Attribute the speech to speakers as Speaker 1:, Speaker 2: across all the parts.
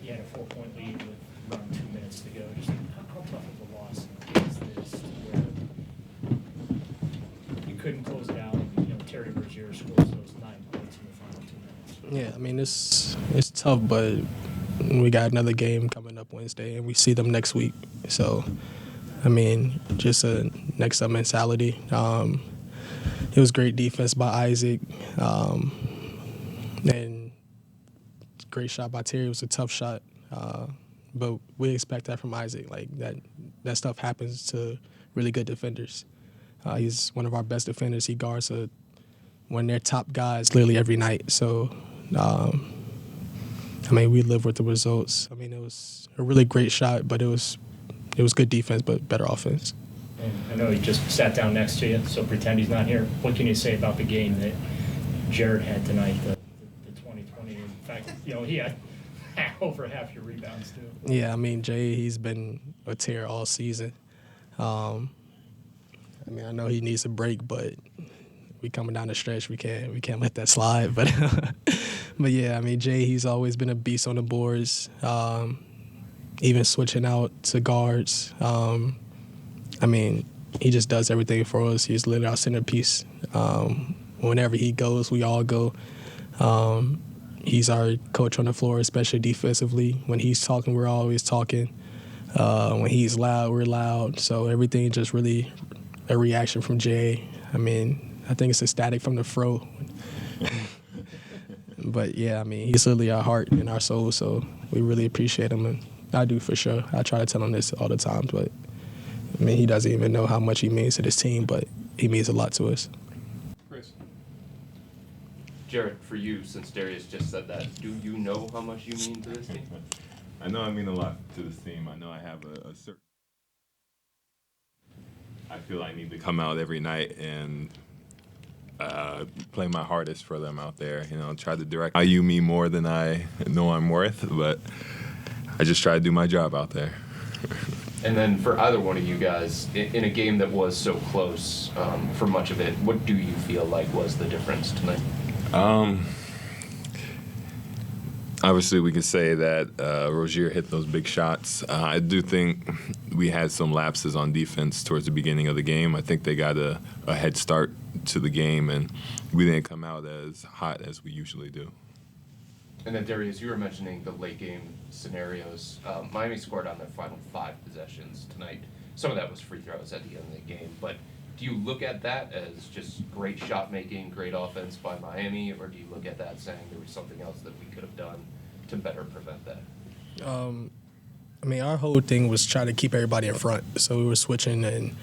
Speaker 1: you had a 4-point lead with around 2 minutes to go. Just how tough of a loss is this where you couldn't close it out? Terry Rozier scores those 9 points in the final 2 minutes.
Speaker 2: Yeah, I mean, it's tough, but we got another game coming up Wednesday, and we see them next week. So, I mean, just a next-up mentality. It was great defense by Isaac, and great shot by Terry. It was a tough shot, but we expect that from Isaac. Like, that stuff happens to really good defenders. He's one of our best defenders. He guards one of their top guys literally every night. So, I mean, we live with the results. I mean, it was a really great shot, but it was good defense, but better offense.
Speaker 1: And I know he just sat down next to you, so pretend he's not here. What can you say about the game that Jarrett had tonight, the 2020? In fact, he had over half your rebounds, too.
Speaker 2: Yeah, I mean, Jay, he's been a tear all season. I mean, I know he needs a break, but we coming down the stretch. We can't let that slide. But but yeah, I mean, Jay, he's always been a beast on the boards. Even switching out to guards. I mean, he just does everything for us. He's literally our centerpiece. Whenever he goes, we all go. He's our coach on the floor, especially defensively. When he's talking, we're always talking. When he's loud, we're loud. So everything just really a reaction from Jay. I mean, I think it's ecstatic from the fro. But, yeah, I mean, he's literally our heart and our soul, so we really appreciate him. And I do for sure. I try to tell him this all the time, but, I mean, he doesn't even know how much he means to this team, but he means a lot to us.
Speaker 3: Chris. Jarrett, for you, since Darius just said that, do you know how much you mean to this team?
Speaker 4: I know I mean a lot to this team. I know I have a certain... I feel I need to come out every night and play my hardest for them out there. Try to direct value me more than I know I'm worth, but I just try to do my job out there.
Speaker 3: And then for either one of you guys, in a game that was so close for much of it, what do you feel like was the difference tonight?
Speaker 4: Obviously, we can say that Rozier hit those big shots. I do think we had some lapses on defense towards the beginning of the game. I think they got a head start to the game, and we didn't come out as hot as we usually do.
Speaker 3: And then, Darius, you were mentioning the late-game scenarios. Miami scored on their final 5 possessions tonight. Some of that was free throws at the end of the game. But do you look at that as just great shot-making, great offense by Miami, or do you look at that saying there was something else that we could have done to better prevent that?
Speaker 2: I mean, our whole thing was trying to keep everybody in front. So we were switching, and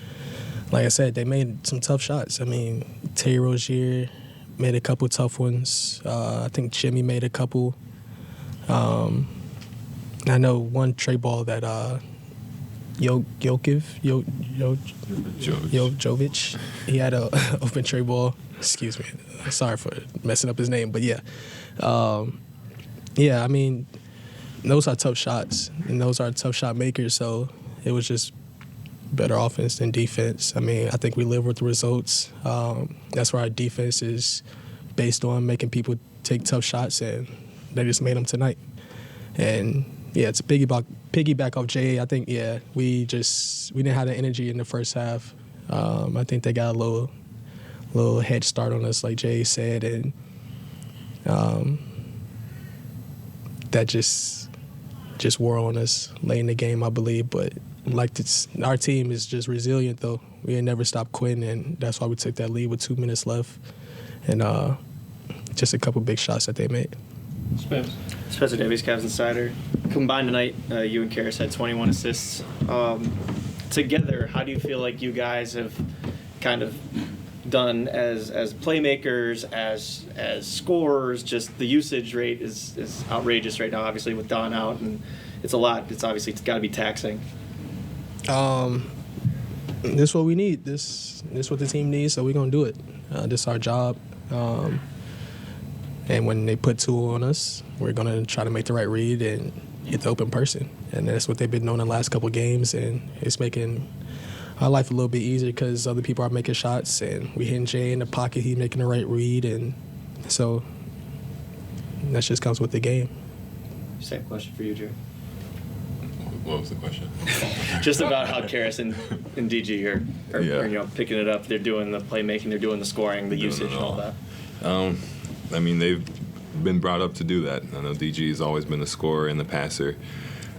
Speaker 2: like I said, they made some tough shots. I mean, Terry Rozier made a couple tough ones. I think Jimmy made a couple. I know one tray ball that Jovic, he had an open tray ball. Excuse me. Sorry for messing up his name, but yeah. I mean, those are tough shots, and those are tough shot makers, so it was just better offense than defense. I mean, I think we live with the results. That's where our defense is based on, making people take tough shots, and they just made them tonight. And, yeah, it's a piggyback off Jay. I think, yeah, we didn't have the energy in the first half. I think they got a little head start on us, like Jay said, and that just wore on us late in the game, I believe. But our team is just resilient, though. We ain't never stopped quitting, and that's why we took that lead with 2 minutes left. And just a couple big shots that they made.
Speaker 5: Spencer Davies, Cavs Insider. Combined tonight, you and Karras had 21 assists. Together, how do you feel like you guys have kind of done as playmakers, as scorers? Just the usage rate is outrageous right now, obviously, with Don out, and it's a lot. It's got to be taxing.
Speaker 2: This is what we need. This is what the team needs, so we're going to do it. This is our job. And when they put 2 on us, we're going to try to make the right read and hit the open person. And that's what they've been doing the last couple of games, and it's making our life a little bit easier because other people are making shots, and we hitting Jay in the pocket, he making the right read, and so that just comes with the game.
Speaker 5: Same question for you, Jared.
Speaker 4: What was the question?
Speaker 5: Just about how Karras and DG are picking it up. They're doing the playmaking, they're doing the scoring, the usage, and all that.
Speaker 4: I mean, they've been brought up to do that. I know DG has always been a scorer and the passer.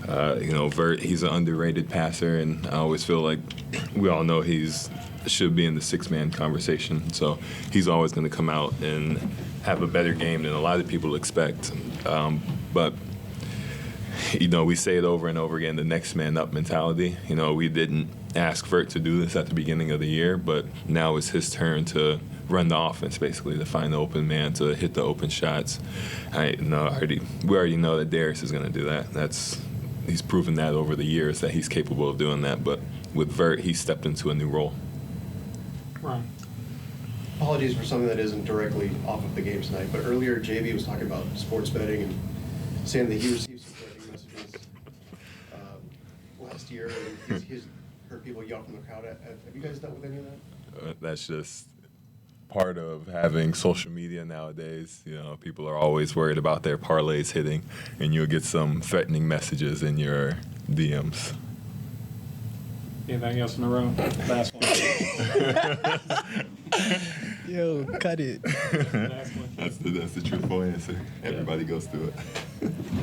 Speaker 4: Vert, he's an underrated passer, and I always feel like we all know should be in the six-man conversation. So he's always going to come out and have a better game than a lot of people expect. But we say it over and over again, the next man up mentality. We didn't ask Vert to do this at the beginning of the year, but now it's his turn to run the offense, basically, to find the open man, to hit the open shots. We already know that Darius is going to do that. He's proven that over the years that he's capable of doing that. But with Vert, he stepped into a new role.
Speaker 6: Ryan.
Speaker 7: Apologies for something that isn't directly off of the game tonight, but earlier JV was talking about sports betting and saying that he received some threatening messages last year, and he's heard people yell from the crowd. Have you guys dealt with any of that?
Speaker 4: That's just part of having social media nowadays. People are always worried about their parlays hitting, and you'll get some threatening messages in your DMs.
Speaker 6: Anything else in the room? Last one.
Speaker 2: Yo, cut it.
Speaker 6: Last one.
Speaker 4: That's the truthful answer. Everybody goes through it.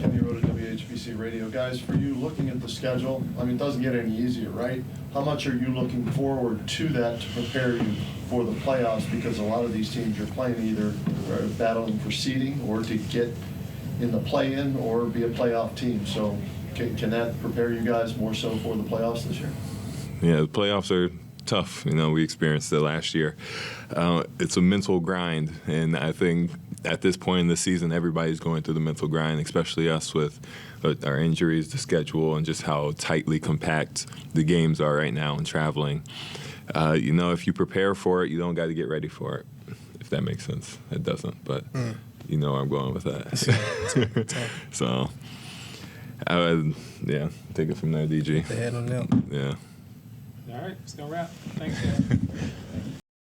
Speaker 8: Kenny wrote at WHBC Radio. Guys, for you, looking at the schedule, it doesn't get any easier, right? How much are you looking forward to that to prepare you for the playoffs? Because a lot of these teams you're playing either are battling for seeding or to get in the play-in or be a playoff team. So can that prepare you guys more so for the playoffs this year?
Speaker 4: Yeah, the playoffs are tough. We experienced it last year. It's a mental grind, and I think at this point in the season, everybody's going through the mental grind, especially us with our injuries, the schedule, and just how tightly compact the games are right now and traveling. If you prepare for it, you don't got to get ready for it, if that makes sense. It doesn't, but you know where I'm going with that. So, take it from there, DG.
Speaker 2: The head on them.
Speaker 4: Yeah.
Speaker 6: All right, it's going to wrap. Thanks, guys.